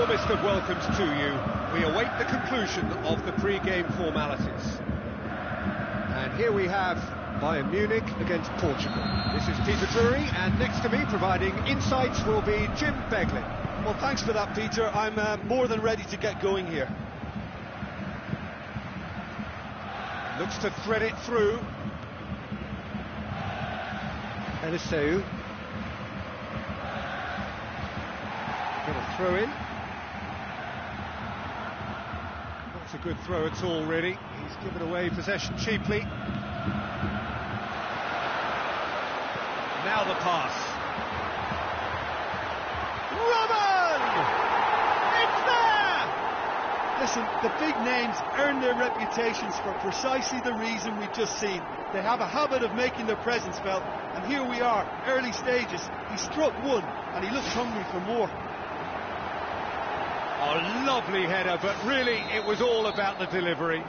warmest of welcomes to you. We await the conclusion of the pre-game formalities. And here we have Bayern Munich against Portugal. This is Peter Drury, and next to me providing insights will be Jim Beglin. Well, thanks for that, Peter. I'm more than ready to get going here. Looks to thread it through. Eliseu. Got a throw in. Not a good throw at all, really. He's given away possession cheaply. Now the pass. Robben! It's there! Listen, the big names earn their reputations for precisely the reason we've just seen. They have a habit of making their presence felt, and here we are, early stages. He struck one, and he looks hungry for more. Oh, lovely header, but really it was all about the delivery.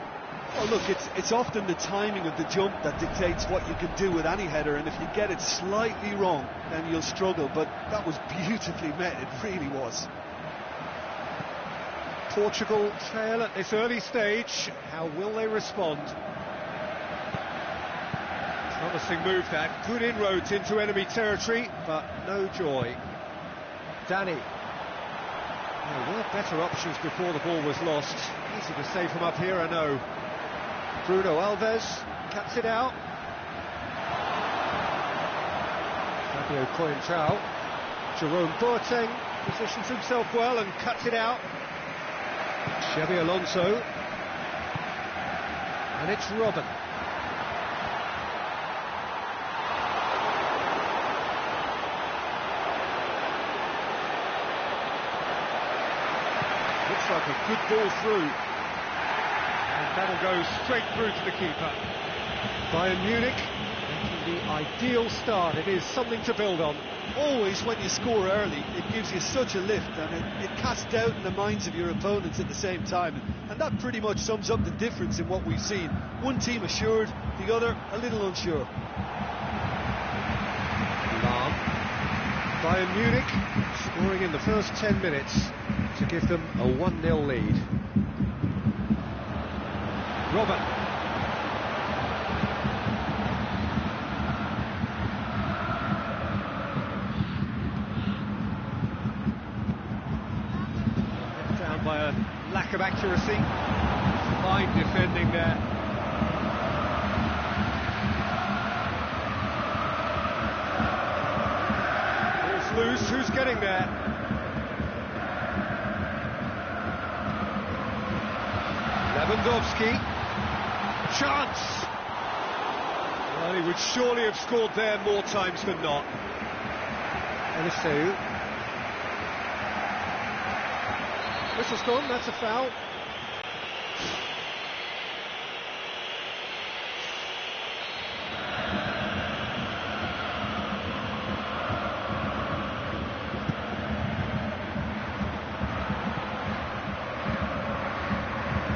Oh, look, it's often the timing of the jump that dictates what you can do with any header, and if you get it slightly wrong, then you'll struggle, but that was beautifully met, it really was. Portugal trail at this early stage. How will they respond? Promising move that. Good inroads into enemy territory, but no joy. Danny. There were better options before the ball was lost. Easy to save him up here, I know. Bruno Alves cuts it out. Fabio Coentrao. Jerome Boateng positions himself well and cuts it out. Xabi Alonso. And it's Robben. Looks like a good ball through. And that'll go straight through to the keeper. Bayern Munich making the ideal start. It is something to build on. Always when you score early, it gives you such a lift, and it casts doubt in the minds of your opponents at the same time. And that pretty much sums up the difference in what we've seen. One team assured, the other a little unsure. Lahm. Bayern Munich scoring in the first 10 minutes to give them a 1-0 lead. Robben. Down by a lack of accuracy. Fine defending there. Ball's loose, who's getting there? Lewandowski. Chance! Well, he would surely have scored there more times than not. Eliseu. Whistle's gone, that's a foul.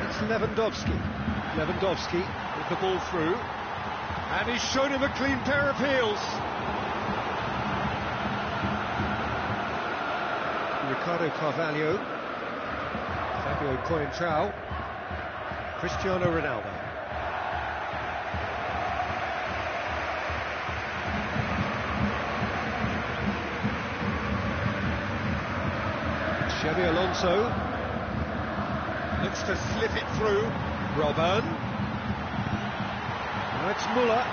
It's Lewandowski. Lewandowski with the ball through, and he's shown him a clean pair of heels. Ricardo Carvalho, Fabio Coentrao, Cristiano Ronaldo. Xabi Alonso looks to slip it through. Robben. Now it's Müller.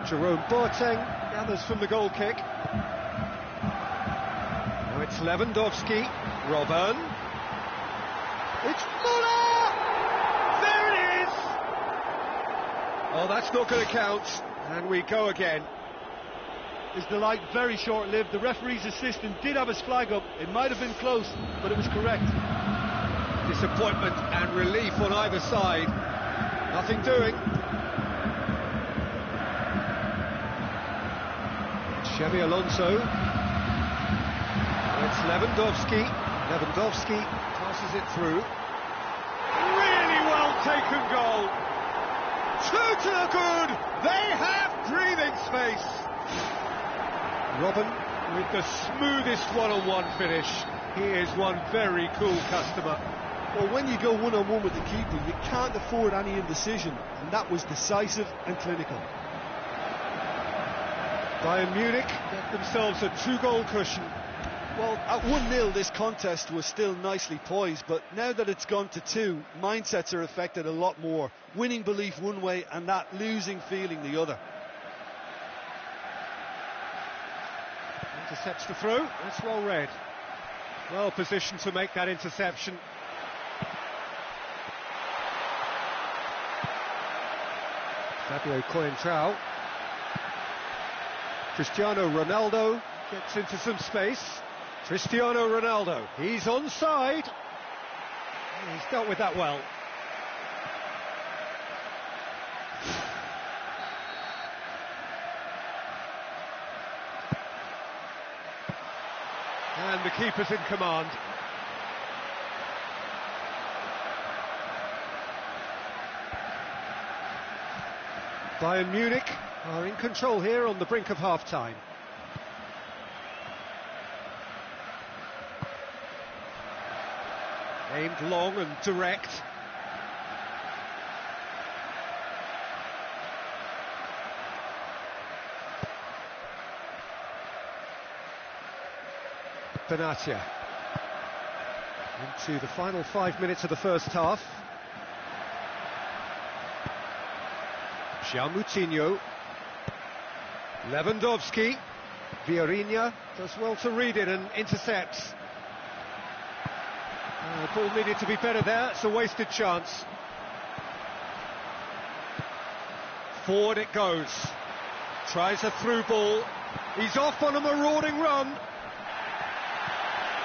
Jerome Boateng gathers from the goal kick. Now it's Lewandowski. Robben. It's Müller! Oh, that's not going to count, and we go again. His delight very short-lived. The referee's assistant did have his flag up. It might have been close, but it was correct. Disappointment and relief on either side. Nothing doing. Xabi Alonso. It's Lewandowski. Lewandowski passes it through. taken goal. Two to the good. They have breathing space. Robin with the smoothest one-on-one finish. He is one very cool customer. Well, when you go one-on-one with the keeper, you can't afford any indecision, and that was decisive and clinical. Bayern Munich get themselves a 2-goal cushion. Well, at 1-0 this contest was still nicely poised, but now that it's gone to 2, mindsets are affected a lot more. Winning belief one way and that losing feeling the other. Intercepts the throw, that's well read. Well positioned to make that interception. Fabio Coentrao. Cristiano Ronaldo gets into some space. Cristiano Ronaldo, he's onside. He's dealt with that well. And the keeper's in command. Bayern Munich are in control here on the brink of half-time. Aimed long and direct. Benatia. Into the final 5 minutes of the first half. Moutinho. Lewandowski. Vieirinha does well to read it and intercepts. The ball needed to be better there, it's a wasted chance. Forward it goes. Tries a through ball. He's off on a marauding run.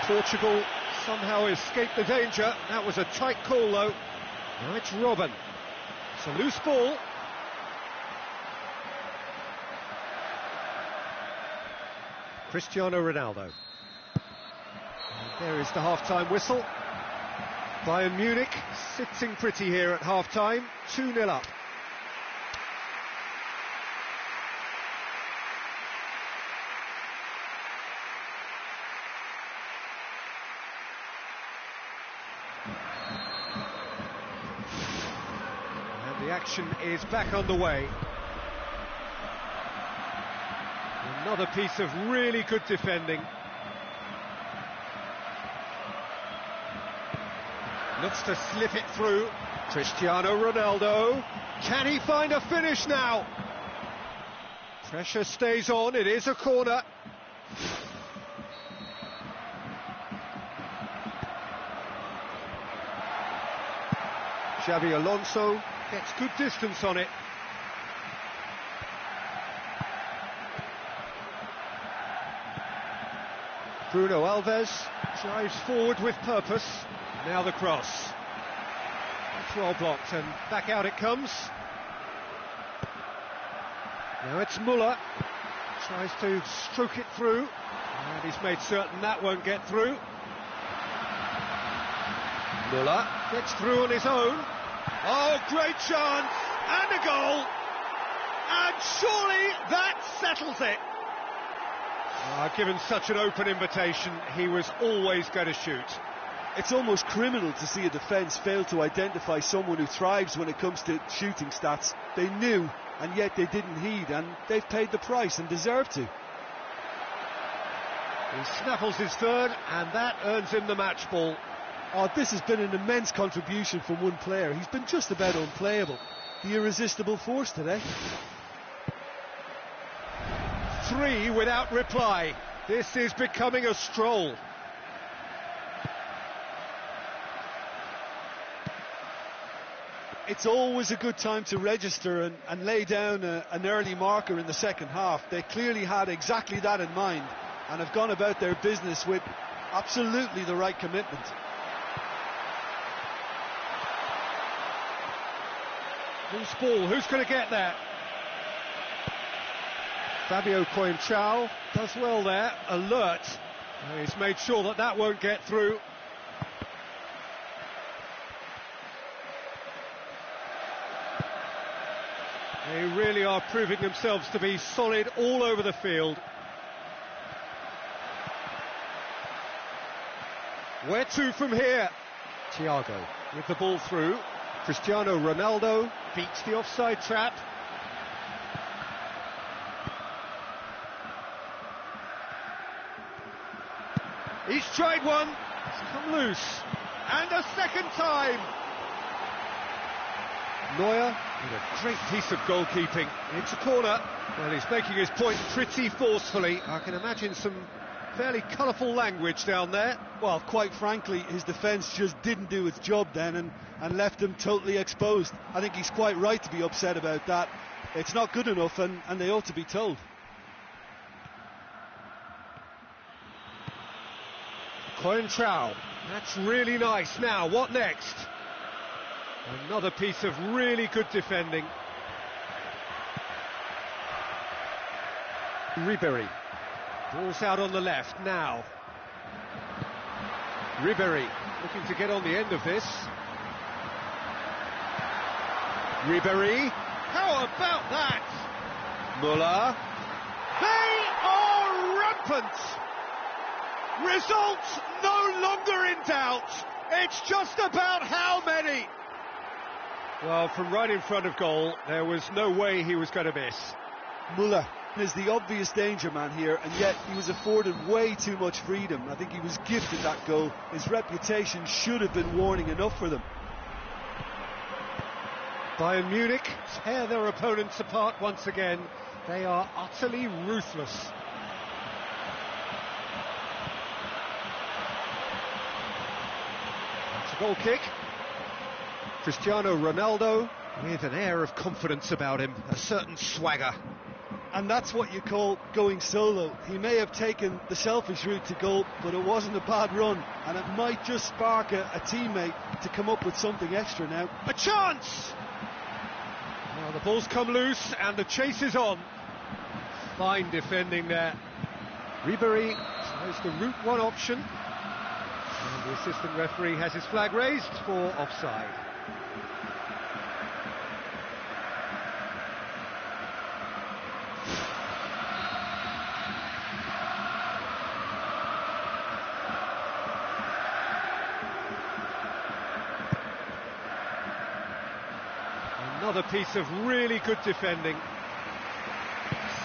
Portugal somehow escaped the danger. That was a tight call though. Now it's Robin. It's a loose ball. Cristiano Ronaldo. And there is the half-time whistle. Bayern Munich sitting pretty here at half-time, 2-0 up. And the action is back underway. Another piece of really good defending. Looks to slip it through. Cristiano Ronaldo. Can he find a finish now? Pressure stays on, it is a corner. Xabi Alonso gets good distance on it. Bruno Alves drives forward with purpose. Now the cross. It's well blocked and back out it comes. Now it's Müller. Tries to stroke it through. And he's made certain that won't get through. Müller gets through on his own. Oh, great chance! And a goal! And surely that settles it! Given such an open invitation, he was always going to shoot. It's almost criminal to see a defence fail to identify someone who thrives when it comes to shooting stats. They knew, and yet they didn't heed, and they've paid the price and deserve to. He snaffles his third, and that earns him the match ball. Oh, this has been an immense contribution from one player. He's been just about unplayable. The irresistible force today. 3 without reply. This is becoming a stroll. It's always a good time to register and lay down an early marker in the second half. They clearly had exactly that in mind and have gone about their business with absolutely the right commitment. Loose ball, who's going to get that? Fabio Coentrao does well there, alert. He's made sure that that won't get through. They really are proving themselves to be solid all over the field. Where to from here? Thiago with the ball through. Cristiano Ronaldo beats the offside trap. He's tried one. It's come loose. And a second time. Neuer with a great piece of goalkeeping. It's a corner. Well, he's making his point pretty forcefully. I can imagine some fairly colourful language down there. Well, quite frankly, his defence just didn't do its job then and left him totally exposed. I think he's quite right to be upset about that. It's not good enough, and they ought to be told. Coentrao, that's really nice. Now, what next? Another piece of really good defending. Ribéry. Ball's out on the left now. Ribéry looking to get on the end of this. Ribéry. How about that? Müller. They are rampant. Results no longer in doubt. It's just about how many. Well, from right in front of goal, there was no way he was going to miss. Müller is the obvious danger man here, and yet he was afforded way too much freedom. I think he was gifted that goal. His reputation should have been warning enough for them. Bayern Munich tear their opponents apart once again. They are utterly ruthless. It's a goal kick. Cristiano Ronaldo with an air of confidence about him, a certain swagger. And that's what you call going solo. He may have taken the selfish route to goal, but it wasn't a bad run, and it might just spark a teammate to come up with something extra now. A chance! Well, the ball's come loose and the chase is on. Fine defending there. Ribéry tries the route one option. And the assistant referee has his flag raised for offside. Another piece of really good defending.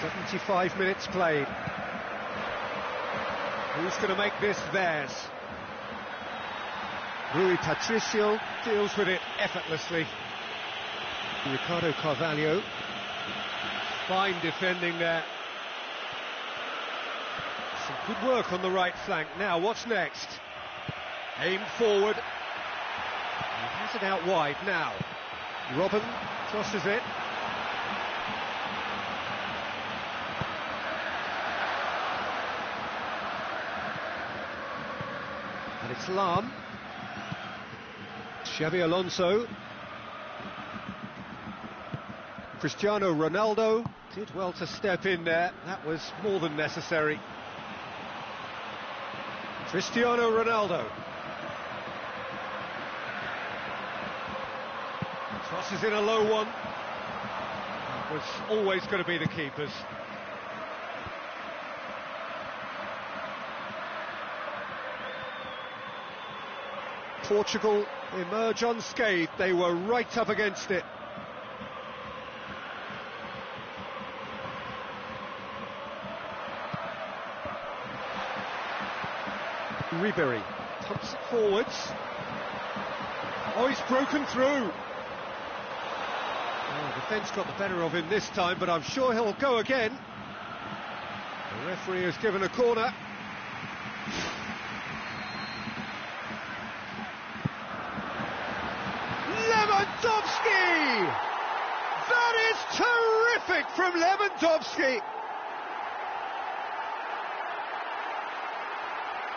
75 minutes played. Who's going to make this theirs? Rui Patricio deals with it effortlessly. Ricardo Carvalho. Fine defending there. Some good work on the right flank. Now, what's next? Aim forward. He has it out wide now. Robben crosses it. And it's Lahm. Xabi Alonso. Cristiano Ronaldo did well to step in there. That was more than necessary. Cristiano Ronaldo. Crosses in a low one. That was always going to be the keeper's. Portugal emerge unscathed. They were right up against it. Ribéry pumps it forwards. Oh, he's broken through. Oh, defence got the better of him this time, but I'm sure he'll go again. The referee has given a corner. Lewandowski! That is terrific from Lewandowski!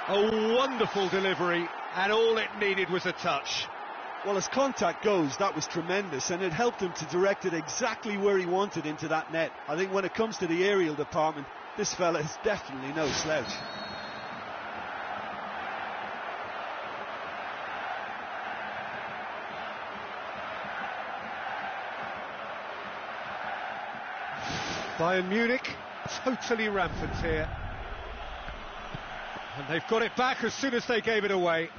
A wonderful delivery, and all it needed was a touch. Well, as contact goes, that was tremendous, and it helped him to direct it exactly where he wanted into that net. I think when it comes to the aerial department, this fella is definitely no slouch. Bayern Munich, totally rampant here. And they've got it back as soon as they gave it away.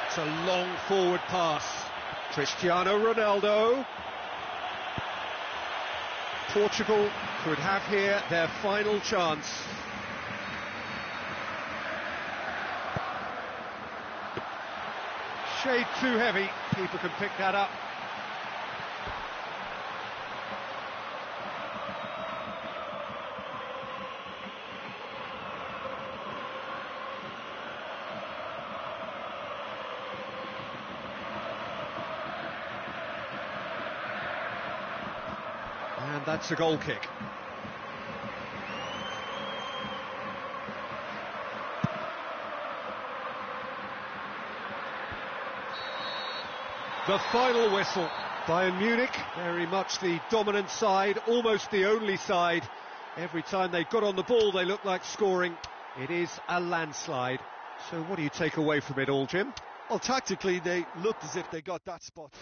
It's a long forward pass. Cristiano Ronaldo. Portugal could have here their final chance. Shade too heavy, keeper can pick that up. And that's a goal kick. The final whistle. Bayern Munich, very much the dominant side, almost the only side. Every time they got on the ball, they looked like scoring. It is a landslide. So what do you take away from it all, Jim? Well, tactically, they looked as if they got that spot.